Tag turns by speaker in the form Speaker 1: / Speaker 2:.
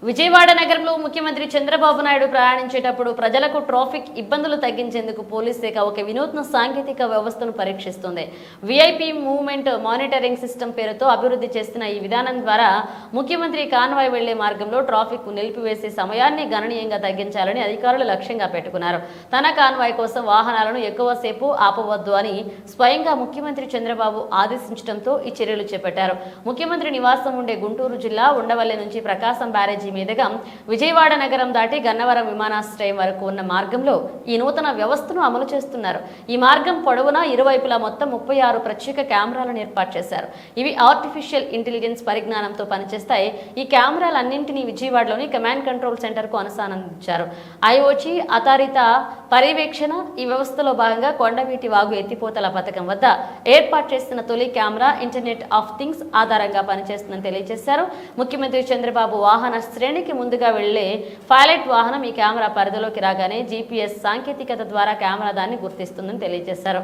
Speaker 1: విజయవాడ నగరంలో ముఖ్యమంత్రి చంద్రబాబు నాయుడు ప్రయాణించేటప్పుడు ప్రజలకు ట్రాఫిక్ ఇబ్బందులు తగ్గించేందుకు పోలీస్ శాఖ ఒక వినూత్న సాంకేతిక వ్యవస్థను పరీక్షిస్తుంది. విఐపి మూవ్మెంట్ మానిటరింగ్ సిస్టమ్ పేరుతో అభివృద్ధి చేస్తున్న ఈ విధానం ద్వారా ముఖ్యమంత్రి కాన్వాయ్ వెళ్లే మార్గంలో ట్రాఫిక్ నిలిపివేసే సమయాన్ని గణనీయంగా తగ్గించాలని అధికారులు లక్ష్యంగా పెట్టుకున్నారు. తన కాన్వాయ్ కోసం వాహనాలను ఎక్కువసేపు ఆపవద్దు అని స్వయంగా ముఖ్యమంత్రి చంద్రబాబు ఆదేశించడంతో ఈ చర్యలు చేపట్టారు. ముఖ్యమంత్రి నివాసం ఉండే గుంటూరు జిల్లా ఉండవల్లి నుంచి ప్రకాశం బ్యారేజీ మీదుగా విజయవాడ నగరం దాటి గన్నవరం విమానాశ్రయం వరకు ఉన్న మార్గంలో ఈ నూతన వ్యవస్థను అమలు చేస్తున్నారు. ఈ మార్గం పొడవునా ఇరువైపులా మొత్తం 36 ప్రత్యేక కెమెరాలను ఏర్పాటు చేశారు. ఇవి ఆర్టిఫిషియల్ ఇంటెలిజెన్స్ పరిజ్ఞానంతో పనిచేస్తాయి. ఈ కెమెరాలన్నింటినీ విజయవాడలోని కమాండ్ కంట్రోల్ సెంటర్ కు అనుసంధానించారు. ఐఓటీ ఆధారిత పర్యవేక్షణ ఈ వ్యవస్థలో భాగంగా కొండవీటి వాగు ఎత్తిపోతల పథకం వద్ద ఏర్పాటు చేస్తున్న తొలి కెమెరా ఇంటర్నెట్ ఆఫ్ థింగ్స్ ఆధారంగా పనిచేస్తుందని తెలియజేశారు. ముఖ్యమంత్రి చంద్రబాబు వాహన శ్రేణికి ముందుగా వెళ్లే పైలట్ వాహనం ఈ కెమెరా పరిధిలోకి రాగానే జీపీఎస్ సాంకేతికత ద్వారా కెమెరా దాన్ని గుర్తిస్తుందని తెలియజేశారు.